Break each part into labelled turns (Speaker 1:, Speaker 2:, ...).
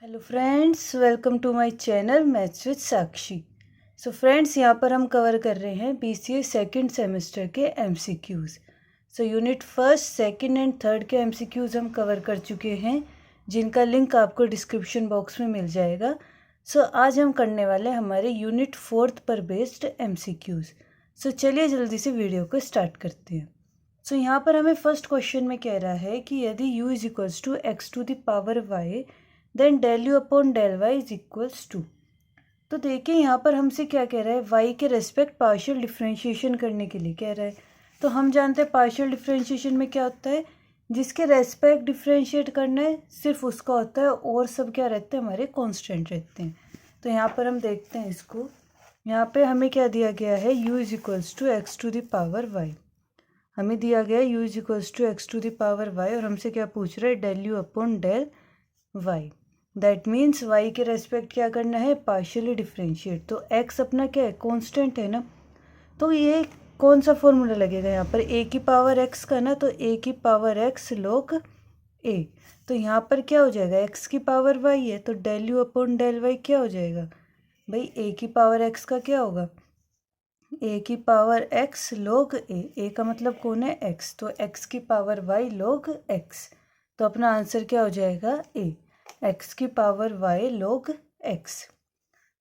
Speaker 1: Hello friends, welcome to my channel maths with Sakshi. So friends, यहाँ पर हम cover कर रहे हैं BCA सेकंड सेमेस्टर के MCQs। So unit first, second and third के MCQs हम कवर कर चुके हैं, जिनका लिंक आपको डिस्क्रिप्शन बॉक्स में मिल जाएगा। सो आज हम करने वाले हमारे यूनिट फोर्थ पर बेस्ड MCQs। सो चलिए जल्दी से वीडियो को स्टार्ट करते हैं। सो यहाँ पर हमें फर्स्ट क्वेश्चन में कह रहा है कि यदि u is equals to x to the power y then del u upon del y is equals to. तो देखिए यहाँ पर हमसे क्या कह रहा है, y के रेस्पेक्ट पार्शियल डिफ्रेंशिएशन करने के लिए कह रहा है। तो हम जानते हैं पार्शियल डिफ्रेंशिएशन में क्या होता है, जिसके रेस्पेक्ट डिफ्रेंशिएट करना है सिर्फ उसका होता है, और सब क्या रहते हैं, हमारे कांस्टेंट रहते हैं। तो यहाँ पर हम देखते हैं इसको, यहाँ पे हमें क्या दिया गया है, u is equals to x to the power y। हमें दिया गया है u is equals to x to the power y, और हमसे क्या पूछ रहा है, del u upon del y. That means y के रेस्पेक्ट क्या करना है, पार्शियली डिफ्रेंशिएट। तो x अपना क्या है, कांस्टेंट है ना। तो ये कौन सा फॉर्मूला लगेगा यहाँ पर, a की पावर x का ना, तो a की पावर x log a। तो यहाँ पर क्या हो जाएगा, x की पावर y है, तो del u upon del y क्या हो जाएगा भाई, a की पावर x का क्या होगा, a की पावर x log a का मतलब कौन है, x, तो x की पावर y log x। तो अपना आंसर क्या हो जाएगा, a, x की power y log x।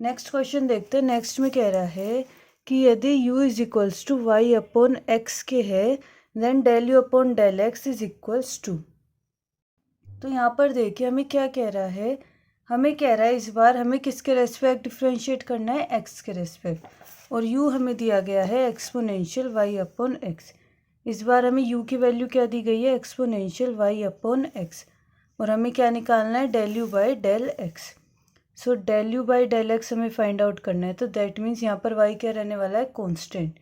Speaker 1: Next question देखते हैं। नेक्स्ट में कह रहा है कि यदि u is equals to y upon x के है then del u upon del x is equals to. तो यहाँ पर देखिए हमें क्या कह रहा है, हमें कह रहा है इस बार हमें किसके रेस्पेक्ट डिफ्रेंशिएट करना है, x के रेस्पेक्ट, और u हमें दिया गया है एक्सपोनेंशियल y अपॉन x। इस बार हमें u की वैल्यू क्या दी गई है, एक्सपोनेंशियल y अपॉन x, और हमें क्या निकालना है, del you by del x. So del you by del x हमें फाइंड आउट करना है। तो दैट मीन्स यहाँ पर y क्या रहने वाला है, constant.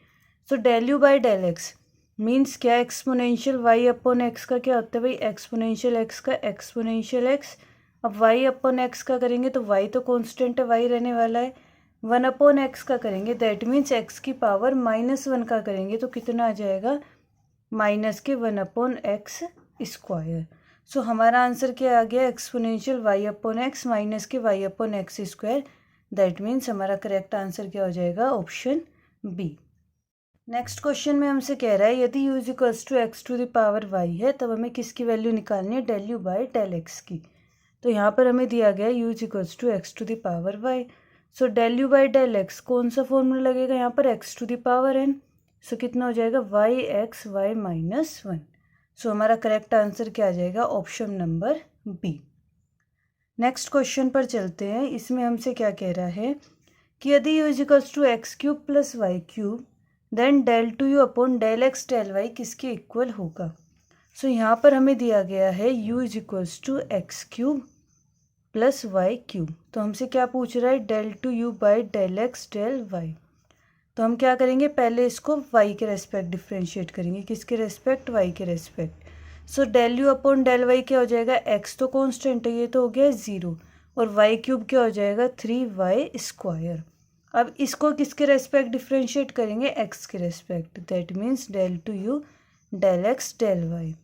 Speaker 1: So del you by del x means क्या, एक्सपोनेंशियल y अपॉन एक्स का क्या होता है भाई, एक्सपोनेंशियल x का एक्सपोनेंशियल x। अब y अपॉन एक्स का करेंगे तो y तो कांस्टेंट है, y रहने वाला है। 1 अपॉन एक्स का करेंगे दैट मीन्स x की पावर -1 का करेंगे तो कितना आ जाएगा, माइनस के 1 अपॉन एक्स स्क्वायर। सो हमारा आंसर क्या आ गया, exponential y upon x minus के y upon x square. That means हमारा करेक्ट आंसर क्या हो जाएगा, ऑप्शन बी। नेक्स्ट क्वेश्चन में हमसे कह रहा है यदि u is equals to x to the power y है, तब हमें किसकी वैल्यू निकालनी है, del you by del x की। तो यहाँ पर हमें दिया गया u is equals to x to the power y। So del you by del x कौन सा फॉर्मूला लगेगा यहाँ पर, x to the power n। So कितना हो जाएगा, y x y minus 1। So हमारा करेक्ट आंसर क्या आ जाएगा, option number b. Next question पर चलते हैं। इसमें हमसे क्या कह रहा है कि यदि u is equals to x cube plus y cube then del two u upon del x del y किसके इक्वल होगा। सो यहाँ पर हमें दिया गया है u is equals to x cube plus y cube. तो हमसे क्या पूछ रहा है, del two u by del x del y. तो हम क्या करेंगे, पहले इसको y के रेस्पेक्ट डिफ्रेंशिएट करेंगे, किसके रेस्पेक्ट, y के respect. So del u upon del y क्या हो जाएगा, x तो कांस्टेंट है, ये तो हो गया 0, और y क्यूब क्या हो जाएगा, 3y स्क्वायर। अब इसको किसके रेस्पेक्ट डिफ्रेंशिएट करेंगे, x के respect. That means del two u del x del y.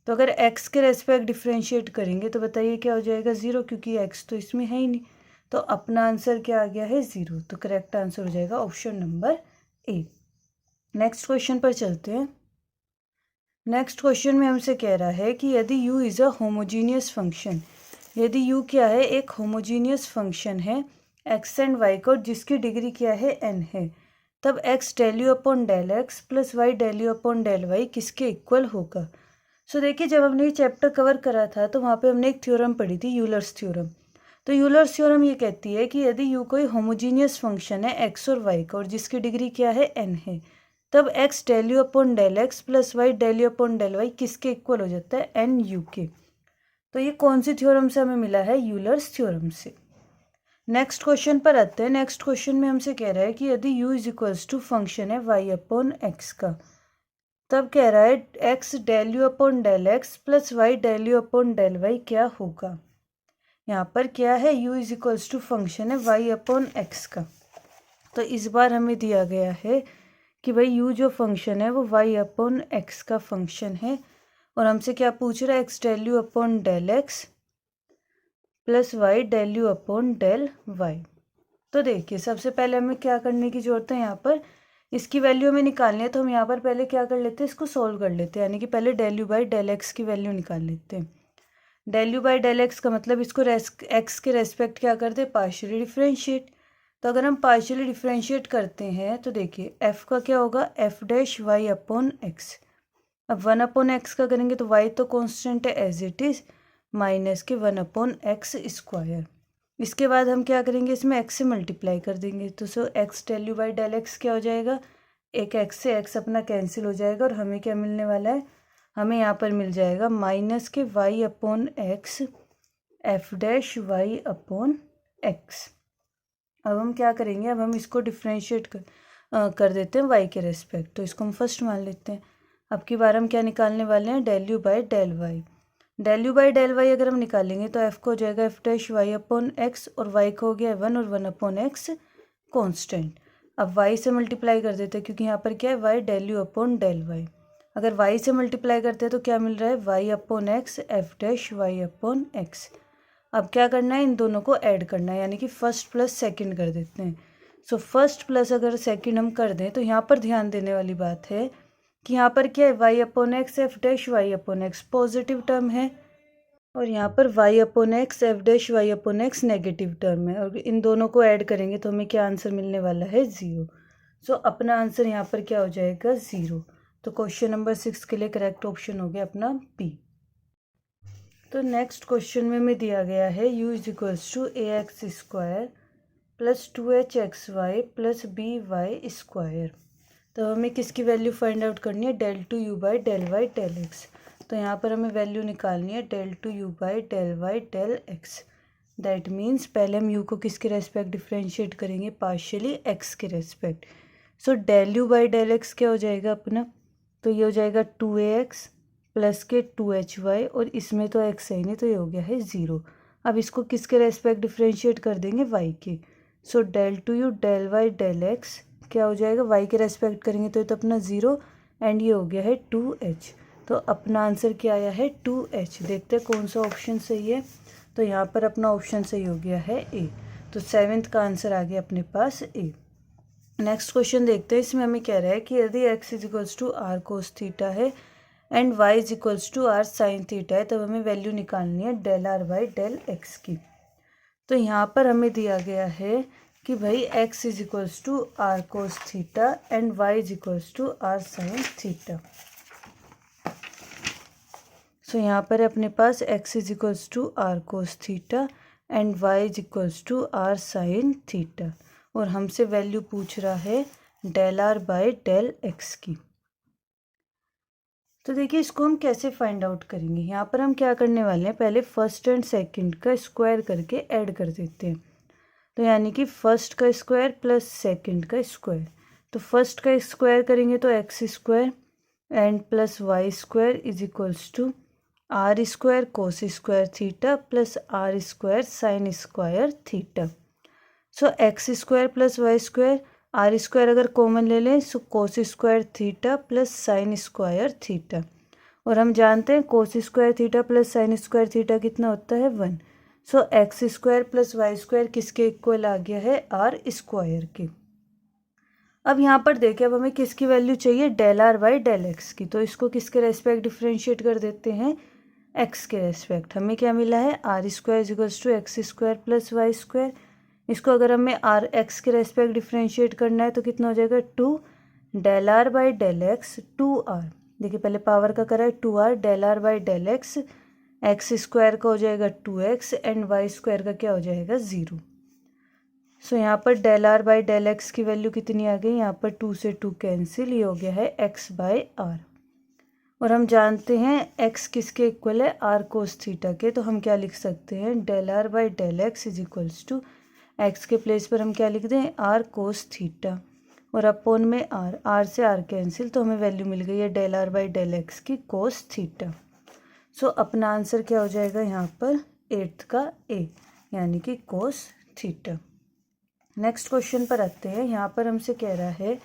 Speaker 1: तो अगर x के रेस्पेक्ट डिफ्रेंशिएट करेंगे तो बताइए क्या हो जाएगा, 0, क्योंकि x तो इसमें है ही नहीं। तो अपना आंसर क्या आ गया है, 0। तो करेक्ट आंसर हो जाएगा option number A. Next question पर चलते हैं। नेक्स्ट क्वेश्चन में हमसे कह रहा है कि यदि u is a homogeneous function, यदि u क्या है, एक होमोजीनियस फंक्शन है x एंड y का, जिसकी डिग्री क्या है, n है, तब x del u upon del x plus y del u upon del y किसके इक्वल होगा। सो देखिए जब हमने ये चैप्टर कवर करा था तो वहाँ पे हमने एक थ्योरम पढ़ी थी, यूलर्स थ्योरम। तो यूलर्स थ्योरम ये कहती है कि यदि u कोई होमोजीनियस फंक्शन है x और y का, और जिसकी डिग्री क्या है, n है, तब x del u upon del x plus y del u upon del y किसके इक्वल हो जाता है, एन यू के। तो ये कौन सी थ्योरम से हमें मिला है, यूलर्स थ्योरम से। नेक्स्ट क्वेश्चन पर आते हैं। नेक्स्ट क्वेश्चन में हमसे कह रहा है कि यदि u is equals to function है y अपॉन एक्स का, तब कह रहा है x del u upon del x plus y del u upon del y क्या होगा। यहाँ पर क्या है, u is equals to function है y अपॉन एक्स का। तो इस बार हमें दिया गया है कि भाई u जो फंक्शन है वो y अपॉन एक्स का फंक्शन है, और हमसे क्या पूछ रहा है, x del u upon del x plus y del u upon del y. तो देखिए सबसे पहले हमें क्या करने की ज़रूरत है, यहाँ पर इसकी वैल्यू हमें निकालनी है। तो हम यहाँ पर पहले क्या कर लेते हैं, इसको सोल्व कर लेते हैं, यानी कि पहले del you by del x की वैल्यू निकाल लेते हैं। Del you by del x का मतलब इसको एक्स के रेस्पेक्ट क्या करते हैं, पार्शियली डिफ्रेंशिएट। तो अगर हम पार्शियली डिफ्रेंशिएट करते हैं तो देखिए एफ का क्या होगा, f dash y upon x. अब 1 अपॉन एक्स का करेंगे तो वाई तो कांस्टेंट है एज इट इज़, माइनस के 1 अपॉन एक्स स्क्वायर। इसके बाद हम क्या करेंगे, इसमें एक्स से मल्टीप्लाई कर देंगे। तो so X del you by del x क्या हो जाएगा, एक एक्स से एक्स अपना कैंसिल हो जाएगा और हमें क्या मिलने वाला है, हमें यहाँ पर मिल जाएगा माइनस के y upon x f dash y upon x. अब हम क्या करेंगे, अब हम इसको डिफ्रेंशिएट कर देते हैं वाई के रेस्पेक्ट। तो इसको हम फर्स्ट मान लेते हैं। अब की बार हम क्या निकालने वाले हैं, del you by del y. Del you by del y अगर हम निकालेंगे तो एफ को हो जाएगा f dash y upon x और वाई को हो गया 1 और 1 अपॉन एक्स कॉन्स्टेंट। अब वाई से मल्टीप्लाई कर देते हैं क्योंकि यहाँ पर क्या है, y del u upon del y. अगर वाई से मल्टीप्लाई करते हैं तो क्या मिल रहा है, y upon x f dash y upon x. अब क्या करना है, इन दोनों को ऐड करना है, यानी कि फर्स्ट प्लस सेकंड कर देते हैं। सो फर्स्ट प्लस अगर सेकंड हम कर दें तो यहाँ पर ध्यान देने वाली बात है कि यहाँ पर क्या है, y upon x f dash y upon x positive term है और यहाँ पर y upon x f dash y upon x negative term है। और इन दोनों को ऐड करेंगे तो हमें क्या आंसर मिलने वाला है, 0। सो अपना आंसर यहाँ पर क्या हो जाएगा, 0। तो क्वेश्चन नंबर 6 के लिए करेक्ट ऑप्शन हो गया अपना बी। तो नेक्स्ट क्वेश्चन में हमें दिया गया है u is equals to a x square plus 2h x y plus b y square. तो हमें किसकी वैल्यू फाइंड आउट करनी है, del two u by del y del x. तो यहाँ पर हमें वैल्यू निकालनी है del two u by del y del x. That means पहले हम u को किसके रेस्पेक्ट डिफ्रेंशिएट करेंगे, पार्शियली x के respect. So del you by del x क्या हो जाएगा अपना, तो ये हो जाएगा 2ax प्लस के 2hy और इसमें तो x है ही नहीं तो ये हो गया है 0। अब इसको किसके रेस्पेक्ट डिफ्रेंशिएट कर देंगे, y के। So del two u del y del x क्या हो जाएगा, y के रेस्पेक्ट करेंगे तो ये तो अपना 0 एंड ये हो गया है 2h। तो अपना आंसर क्या आया है, 2h। देखते हैं कौन सा ऑप्शन सही है। तो यहाँ पर अपना ऑप्शन सही हो गया है ए। तो 7th का आंसर आ गया अपने पास ए। नेक्स्ट क्वेश्चन देखते हैं, इसमें हमें कह रहा है कि यदि x is equals to are cos theta है and y is equals to are sine theta है, तब हमें वैल्यू निकालनी है del are by del x की। तो यहाँ पर हमें दिया गया है कि भाई x is equals to are cos theta and y is equals to are sine theta. So यहाँ पर अपने पास x is equals to are cos theta and y is equals to are sine theta और हमसे value पूछ रहा है del are by del x की। तो देखिए इसको हम कैसे फाइंड आउट करेंगे, यहाँ पर हम क्या करने वाले हैं, पहले फर्स्ट एंड सेकंड का स्क्वायर करके ऐड कर देते हैं। तो यानी कि फर्स्ट का स्क्वायर प्लस सेकंड का स्क्वायर। तो फर्स्ट का स्क्वायर करेंगे तो x square and plus y square is equals to r square cos square theta plus r square sine square theta. So x square plus y square, r square अगर common ले लें so cos square theta plus sine square theta. और हम जानते हैं cos square theta plus sine square theta कितना होता है, 1। So x square plus y square किसके इक्वल आ गया है, आर स्क्वायर के। अब यहाँ पर देखें, अब हमें किसकी वैल्यू चाहिए, del are by del x की। तो इसको किसके रेस्पेक्ट डिफ्रेंशिएट कर देते हैं, एक्स के रेस्पेक्ट। हमें क्या मिला है, r square is equals to x square plus y square. इसको अगर हमें आर एक्स के रेस्पेक्ट डिफ्रेंशिएट करना है तो कितना हो जाएगा, 2 del are by del x 2r। देखिए पहले पावर का करा है 2r del are by del x, x square का हो जाएगा 2x एंड वाई स्क्वायर का क्या हो जाएगा 0। सो यहाँ पर del are by del x की वैल्यू कितनी आ गई, यहाँ पर 2 से 2 कैंसिल, ये हो गया है x बाई आर। और हम जानते हैं x किसके इक्वल है, आर कोस थीटा के। तो हम क्या लिख सकते हैं, del are by del x is equals to x के प्लेस पर हम क्या लिख दें, आर कोस थीटा और अपॉन में आर से आर कैंसिल, तो हमें वैल्यू मिल गई है del are by del x की कोस थीटा। सो अपना आंसर क्या हो जाएगा यहाँ पर 8th का ए, यानी कि कोस थीटा। नेक्स्ट क्वेश्चन पर आते हैं। यहाँ पर हमसे कह रहा है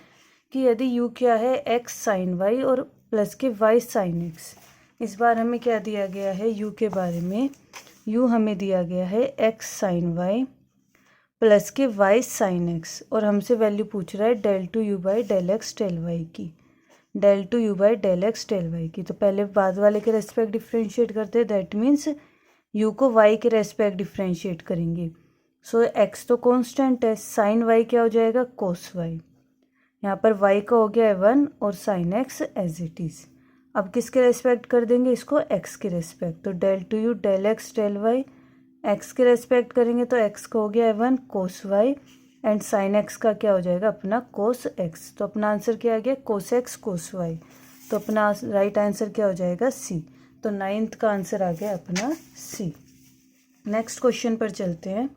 Speaker 1: कि यदि u क्या है, x साइन वाई और plus k y sine x, इस बार हमें क्या दिया गया है u के बारे में। u हमें दिया गया है x sine y plus k y sine x, और हमसे वैल्यू पूछ रहा है del two u by del x del y की, del two u by del x del y की। तो पहले बाद वाले के रेस्पेक्ट डिफ्रेंशिएट करते हैं, दैट मीन्स u को y के रेस्पेक्ट डिफ्रेंशिएट करेंगे। सो x तो कांस्टेंट है, साइन y क्या हो जाएगा कोस y, यहाँ पर y का हो गया है 1 और sine x as it is. अब किसके रेस्पेक्ट कर देंगे इसको, x के रेस्पेक्ट, तो del two u del x del y, x के रेस्पेक्ट करेंगे तो x का हो गया है 1 cos y and sine x का क्या हो जाएगा अपना कोस x। तो अपना आंसर क्या आ गया कोस x कोस y, तो अपना राइट आंसर क्या हो जाएगा C। तो 9th का आंसर आ गया अपना C। नेक्स्ट क्वेश्चन पर चलते हैं।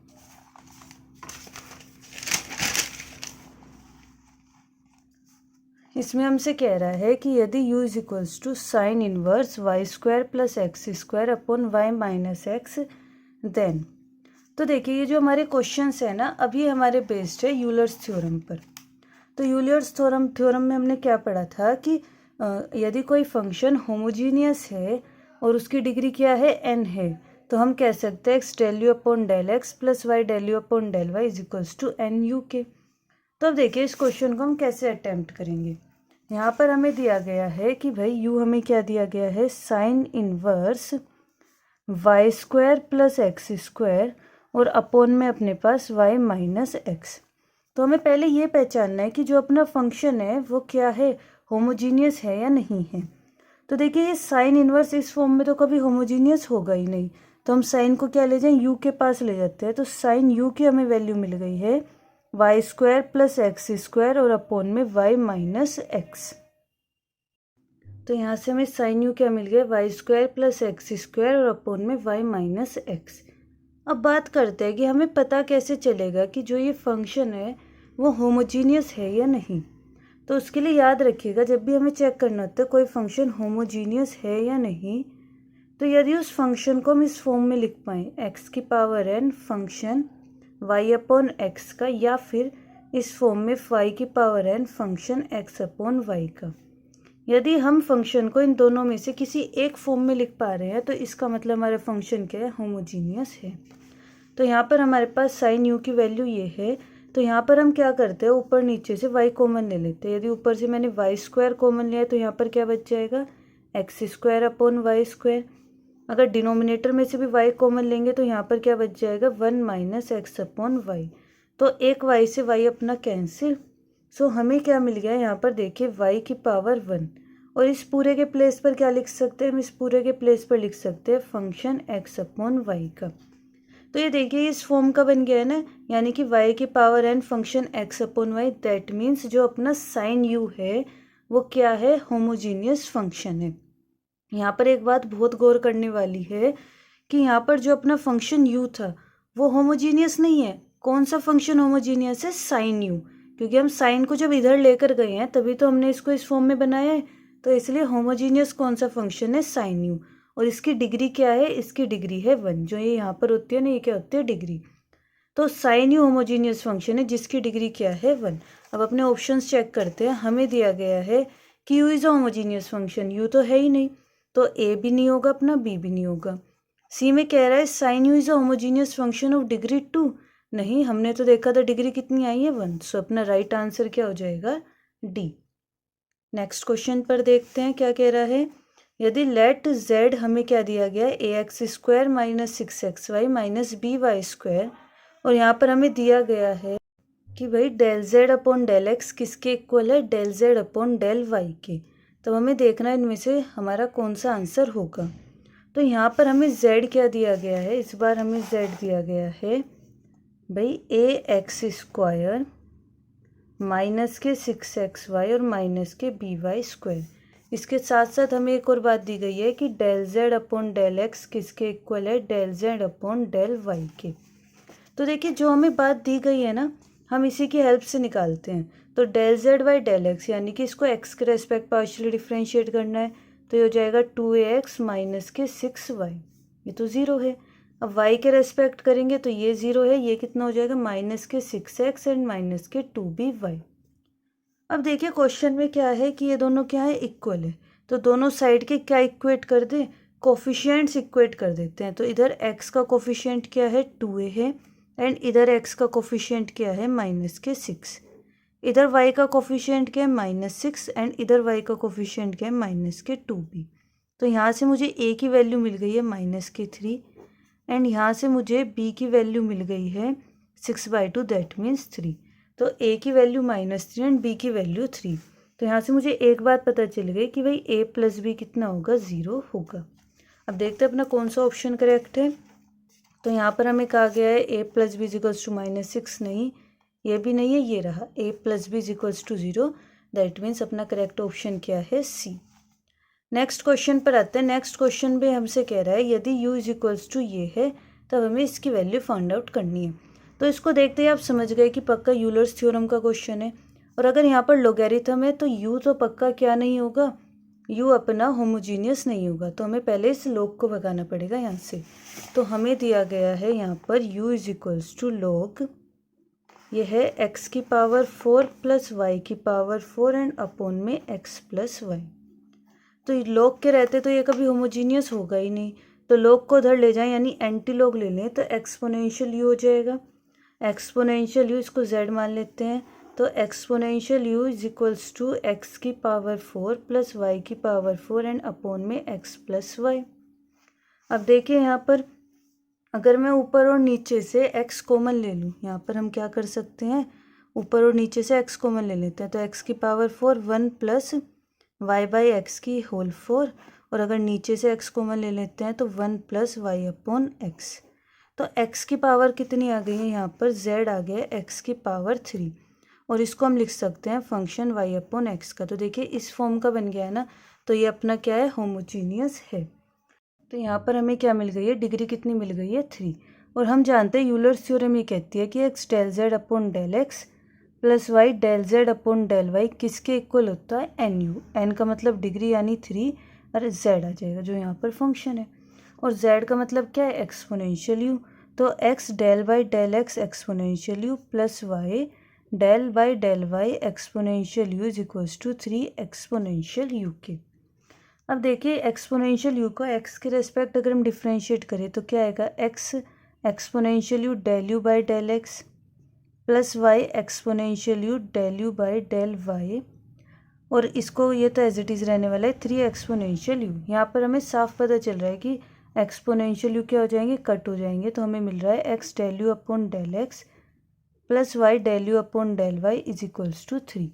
Speaker 1: इसमें हमसे कह रहा है कि यदि u is equals to sine inverse y square plus x square upon y minus x then. तो देखिए ये जो हमारे क्वेश्चंस है ना, अब ये हमारे बेस्ड है यूलर्स थ्योरम पर। तो यूलर्स थ्योरम में हमने क्या पढ़ा था कि यदि कोई फंक्शन होमोजीनियस है और उसकी डिग्री क्या है n है, तो हम कह सकते हैं x del u upon del x plus y del u upon del y is equals to n u के। तो अब देखिए इस क्वेश्चन को हम कैसे अटेम्प्ट करेंगे। यहाँ पर हमें दिया गया है कि भाई u हमें क्या दिया गया है sine inverse y square plus x square और अपोन में अपने पास y माइनस एक्स। तो हमें पहले ये पहचानना है कि जो अपना फंक्शन है वो क्या है, होमोजीनियस है या नहीं है। तो देखिए ये साइन इनवर्स इस फॉर्म में तो कभी होमोजीनियस होगा ही नहीं, तो हम साइन को क्या ले जाएं u के पास ले जाते हैं। तो साइन u की हमें वैल्यू मिल गई है y square plus x square और अपोन में y माइनस एक्स। तो यहाँ से हमें साइन u क्या मिल गया y square plus x square और अपोन में y माइनस एक्स। अब बात करते हैं कि हमें पता कैसे चलेगा कि जो ये फंक्शन है वो होमोजीनियस है या नहीं। तो उसके लिए याद रखिएगा जब भी हमें चेक करना होता है कोई फंक्शन होमोजीनियस है या नहीं, तो यदि उस फंक्शन को हम इस फॉर्म में लिख पाएँ एक्स की power n function y upon x का, या फिर इस फॉर्म में y की power n function x upon y का। यदि हम फंक्शन को इन दोनों में से किसी एक फॉर्म में लिख पा रहे हैं तो इसका मतलब हमारा फंक्शन क्या है, होमोजीनियस है। तो यहाँ पर हमारे पास साइन u की वैल्यू ये है, तो यहाँ पर हम क्या करते हैं ऊपर नीचे से y कॉमन ले लेते हैं। यदि ऊपर से मैंने वाई स्क्वायर कॉमन लिया तो यहाँ पर क्या बच जाएगा x square upon y square. अगर डिनोमिनेटर में से भी y कॉमन लेंगे तो यहाँ पर क्या बच जाएगा 1 माइनस एक्स अपॉन वाई। तो एक y से y अपना कैंसिल। सो हमें क्या मिल गया यहाँ पर देखिए y की पावर 1, और इस पूरे के प्लेस पर क्या लिख सकते हैं हम, इस पूरे के प्लेस पर लिख सकते हैं फंक्शन x अपॉन वाई का। तो ये देखिए इस फॉर्म का बन गया है ना, यानी कि y की power n function x upon y. That means जो अपना साइन u है वो क्या है, होमोजीनियस फंक्शन है। यहाँ पर एक बात बहुत गौर करने वाली है कि यहाँ पर जो अपना फंक्शन u था वो होमोजीनियस नहीं है। कौन सा फंक्शन होमोजीनियस है, साइन u, क्योंकि हम साइन को जब इधर लेकर गए हैं तभी तो हमने इसको इस फॉर्म में बनाया है। तो इसलिए होमोजीनियस कौन सा फंक्शन है, साइन u, और इसकी डिग्री क्या है, इसकी डिग्री है 1। जो ये यहाँ पर होती है ना, ये क्या होती है डिग्री। तो साइन u होमोजीनियस फंक्शन है जिसकी डिग्री क्या है 1। अब अपने ऑप्शंस चेक करते हैं। हमें दिया गया है कि u is a homogeneous function, u तो है ही नहीं, तो a भी नहीं होगा अपना, b भी नहीं होगा। c में कह रहा है sine u is a homogeneous function of degree 2, नहीं हमने तो देखा था डिग्री कितनी आई है 1। सो अपना राइट आंसर क्या हो जाएगा d। नेक्स्ट क्वेश्चन पर देखते हैं क्या कह रहा है। यदि लेट z हमें क्या दिया गया है a x square minus 6xy minus b y square, और यहाँ पर हमें दिया गया है कि भाई del z upon del x किसके इक्वल है, del z upon del y के। तो हमें देखना है इनमें से हमारा कौन सा आंसर होगा। तो यहाँ पर हमें z क्या दिया गया है, इस बार हमें z दिया गया है भाई ए एक्स स्क्वायर माइनस के 6xy और माइनस के बी वाई स्क्वायर। इसके साथ साथ हमें एक और बात दी गई है कि del z upon del x किसके इक्वल है, del z upon del y के। तो देखिए जो हमें बात दी गई है ना, हम इसी की हेल्प से निकालते हैं। तो del z by del x, यानी कि इसको x के रेस्पेक्ट पार्शियली डिफ्रेंशिएट करना है, तो ये हो जाएगा 2ax माइनस के 6y, ये तो ज़ीरो है। अब y के रेस्पेक्ट करेंगे तो ये ज़ीरो है, ये कितना हो जाएगा माइनस के 6x एंड माइनस के 2by। अब देखिए क्वेश्चन में क्या है कि ये दोनों क्या है, इक्वल है। तो दोनों साइड के क्या इक्वेट कर दें, कोफिशिएंट्स इक्वेट कर देते हैं। तो इधर x का कोफिशिएंट क्या है 2a है, एंड इधर x का कोफिशिएंट क्या है -6। इधर y का कोफिशिएंट क्या है -6 एंड इधर y का कोफिशिएंट क्या है -2b। तो यहाँ से मुझे a की वैल्यू मिल गई है -3 एंड यहाँ से मुझे b की वैल्यू मिल गई है 6/2 दैट मीन्स 3। तो a की वैल्यू -3 एंड b की वैल्यू 3। तो यहाँ से मुझे एक बात पता चल गई कि भाई a + b कितना होगा, 0 होगा। अब देखते हैं अपना कौन सा ऑप्शन करेक्ट है। तो यहाँ पर हमें कहा गया है a + b = -6, नहीं ये भी नहीं है, ये रहा a + b = 0, दैट मीन्स अपना करेक्ट ऑप्शन क्या है, सी। नेक्स्ट क्वेश्चन पर आते हैं। नेक्स्ट क्वेश्चन में हमसे कह रहा है यदि u = ये है तब हमें इसकी वैल्यू फाइंड आउट करनी है। तो इसको देखते ही आप समझ गए कि पक्का यूलर्स थ्योरम का क्वेश्चन है। और अगर यहाँ पर लोगैरिथम है तो u तो पक्का क्या नहीं होगा, u अपना होमोजीनियस नहीं होगा। तो हमें पहले इस log को भगाना पड़ेगा यहाँ से। तो हमें दिया गया है यहाँ पर u = log, यह है x⁴ + y⁴ एंड अपॉन में x + y। तो log के रहते तो ये कभी होमोजीनियस होगा ही नहीं। तो log को उधर ले जाएं यानी एंटी log ले लें तो एक्सपोनेंशियल u हो जाएगा। एक्सपोनेंशियल u इसको z मान लेते हैं। तो exponential u = x⁴ + y⁴ and upon में x + y। अब देखिए यहाँ पर अगर मैं ऊपर और नीचे से x कॉमन ले लूँ, यहाँ पर हम क्या कर सकते हैं, ऊपर और नीचे से x कॉमन ले लेते हैं। तो x⁴ 1 + y/x⁴, और अगर नीचे से x कॉमन ले लेते हैं तो 1 + y/x। तो x की पावर कितनी आ गई है, यहाँ पर z आ गया x⁴, और इसको हम लिख सकते हैं फंक्शन y/x का। तो देखिए इस फॉर्म का बन गया है ना, तो ये अपना क्या है, होमोजीनियस है। तो यहाँ पर हमें क्या मिल गई है, डिग्री कितनी मिल गई है, 3। और हम जानते हैं यूलर्स थ्योरम ये कहती है कि x ∂z/∂x + y ∂z/∂y किसके इक्वल होता है, nu। n का मतलब डिग्री यानी 3 और z आ जाएगा जो यहाँ पर फंक्शन है, और z का मतलब क्या है, एक्सपोनेंशियल u। तो x ∂y∂x exponential u + y ∂y exponential u = 3 exponential u के। अब देखिए एक्सपोनेंशियल u को x के रेस्पेक्ट अगर हम डिफ्रेंशिएट करें तो क्या आएगा, x exponential u ∂u/∂x + y exponential u ∂u/∂y, और इसको ये तो एज इट इज़ रहने वाला है 3 एक्सपोनेंशियल u। यहाँ पर हमें साफ पता चल रहा है कि एक्सपोनेंशियल u क्या हो जाएंगे, कट हो जाएंगे। तो हमें मिल रहा है x ∂u/∂x + y ∂u/∂y = 3।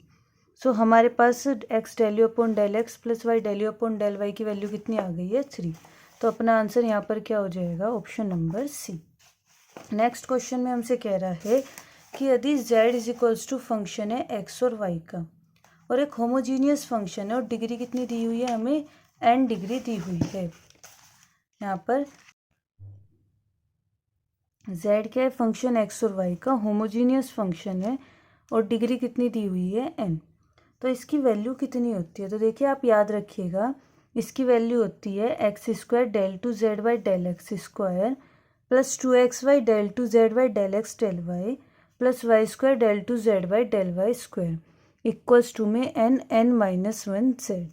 Speaker 1: सो हमारे पास x ∂u/∂x + y ∂u/∂y की वैल्यू कितनी आ गई है, 3। तो अपना आंसर यहाँ पर क्या हो जाएगा, option number C. Next question में हमसे कह रहा है कि यदि z = फंक्शन है x और y का, और एक होमोजीनियस फंक्शन है और डिग्री कितनी दी हुई है, हमें n डिग्री दी हुई है। यहाँ पर z क्या है, फंक्शन x और y का होमोजीनियस फंक्शन है और डिग्री कितनी दी हुई है, n। तो इसकी वैल्यू कितनी होती है, तो देखिए आप याद रखिएगा इसकी वैल्यू होती है x² ∂2z/∂x² + 2xy ∂2z/∂x⁴ + y² ∂2z/∂y² = में n(n-1z).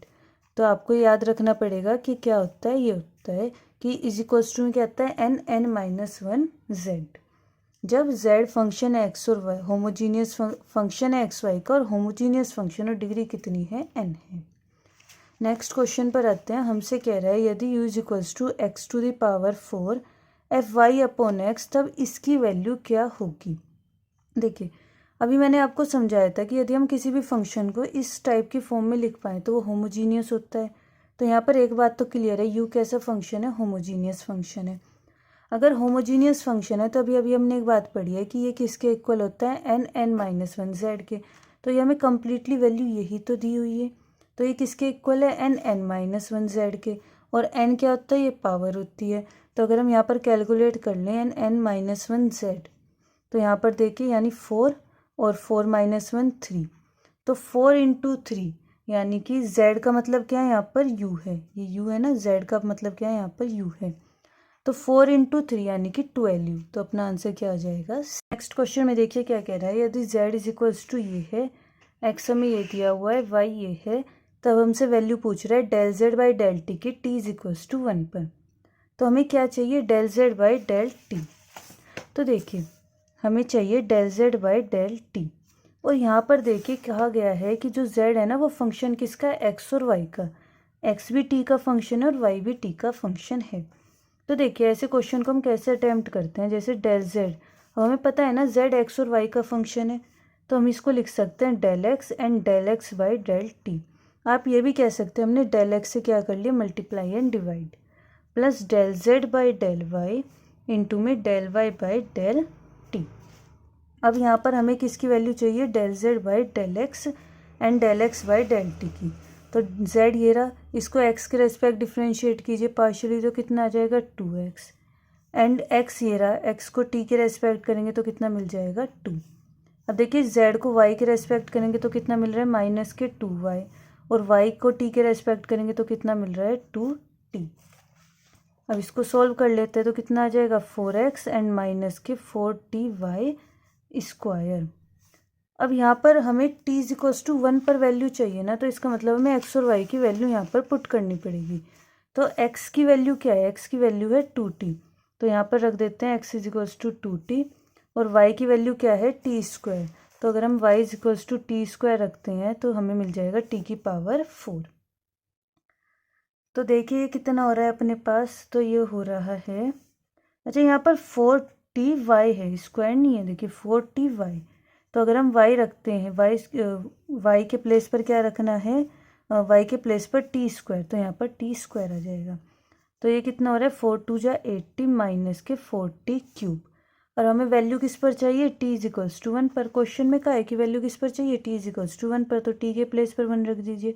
Speaker 1: तो आपको याद रखना पड़ेगा कि क्या होता है, ये होता है कि = में क्या आता है, n(n-1z)। जब z फंक्शन है x और y, होमोजीनियस फंक्शन है एक्स वाई का, और होमोजीनियस फंक्शन और डिग्री कितनी है, n है। नेक्स्ट क्वेश्चन पर आते हैं। हमसे कह रहा है यदि u = x⁴ fy/x तब इसकी वैल्यू क्या होगी। देखिए अभी मैंने आपको समझाया था कि यदि हम किसी भी फंक्शन को इस टाइप की फॉर्म में लिख पाएँ तो वो होमोजीनियस होता है। तो यहाँ पर एक बात तो क्लियर है, u कैसा फंक्शन है, होमोजीनियस फंक्शन है। अगर होमोजीनियस फंक्शन है तो अभी हमने एक बात पढ़ी है कि ये किसके इक्वल होता है, n(n-1z) के। तो ये हमें कम्प्लीटली वैल्यू यही तो दी हुई है। तो ये किसके इक्वल है, n(n-1z) के, और n क्या होता है, ये पावर होती है। तो अगर हम यहाँ पर कैलकुलेट कर लें n(n-1z), तो यहाँ पर देखिए यानी 4 और 4 - 1 3, तो 4 × 3 यानी कि z का मतलब क्या है, यहाँ पर u है, ये u है ना, z का मतलब क्या है, यहाँ पर u है। तो 4 × 3 यानी कि 12u। तो अपना आंसर क्या आ जाएगा। नेक्स्ट क्वेश्चन में देखिए क्या कह रहा है, यदि z = ये है, x हमें ये दिया हुआ है, y ये है, तब हमसे वैल्यू पूछ रहा है del z by del t की टी इज इक्वल्स टू 1 पर। तो हमें क्या चाहिए, del z by del t. तो देखिए हमें चाहिए del z by del t, और यहाँ पर देखिए कहा गया है कि जो z है ना वो फंक्शन किसका है, x और y का। x भी t का फंक्शन है और y भी t का फंक्शन है। तो देखिए ऐसे क्वेश्चन को हम कैसे अटैम्प्ट करते हैं, जैसे डेल z, अब हमें पता है ना z x और y का फंक्शन है, तो हम इसको लिख सकते हैं del x and del x by del t. आप ये भी कह सकते हैं हमने डेल x से क्या कर लिया, multiply and divide, plus del z by del y into में del y by del t. अब यहाँ पर हमें किसकी वैल्यू चाहिए, del z by del x and del x by del t की। तो z ये रहा, इसको x के रेस्पेक्ट डिफ्रेंशिएट कीजिए पार्शियली, तो कितना आ जाएगा 2x, एंड x ये रहा, x को t के रेस्पेक्ट करेंगे तो कितना मिल जाएगा 2। अब देखिए z को y के रेस्पेक्ट करेंगे तो कितना मिल रहा है, माइनस के 2y, और y को t के रेस्पेक्ट करेंगे तो कितना मिल रहा है 2t। अब इसको सॉल्व कर लेते हैं तो कितना आ जाएगा 4x एंड माइनस के 4ty स्क्वायर। अब यहाँ पर हमें t इज इक्वल्स टू 1 पर वैल्यू चाहिए ना, तो इसका मतलब हमें x और y की वैल्यू यहाँ पर पुट करनी पड़ेगी। तो x की वैल्यू क्या है, x की वैल्यू है 2t, तो यहाँ पर रख देते हैं x is equals to 2t, और y की वैल्यू क्या है t स्क्वायर। तो अगर हम y is equals to t square रखते हैं तो हमें मिल जाएगा t की पावर 4। तो देखिए ये कितना हो रहा है अपने पास, तो ये हो रहा है, अच्छा यहाँ पर 4ty है, स्क्वायर नहीं है, देखिए 4ty। तो अगर हम y रखते हैं, y के प्लेस पर क्या रखना है, y के प्लेस पर t स्क्वायर, तो यहाँ पर t स्क्वायर आ जाएगा। तो ये कितना हो रहा है, 4 2 जा 80 माइनस के 40 क्यूब। और हमें वैल्यू किस पर चाहिए, t इज इक्वल्स टू 1 पर। क्वेश्चन में कहा है कि वैल्यू किस पर चाहिए, t इज इक्वल्स टू 1 पर, तो t के प्लेस पर 1 रख दीजिए,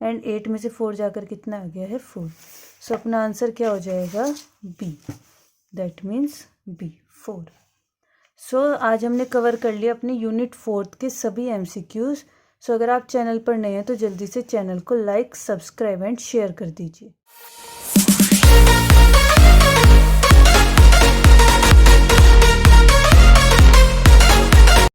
Speaker 1: एंड 8 में से 4 जाकर कितना आ गया है 4। सो अपना आंसर क्या हो जाएगा, b, दैट मीन्स b 4। सो आज हमने कवर कर लिया अपने यूनिट 4 के सभी MCQs। सो अगर आप चैनल पर नए हैं तो जल्दी से चैनल को लाइक, सब्सक्राइब एंड शेयर कर दीजिए।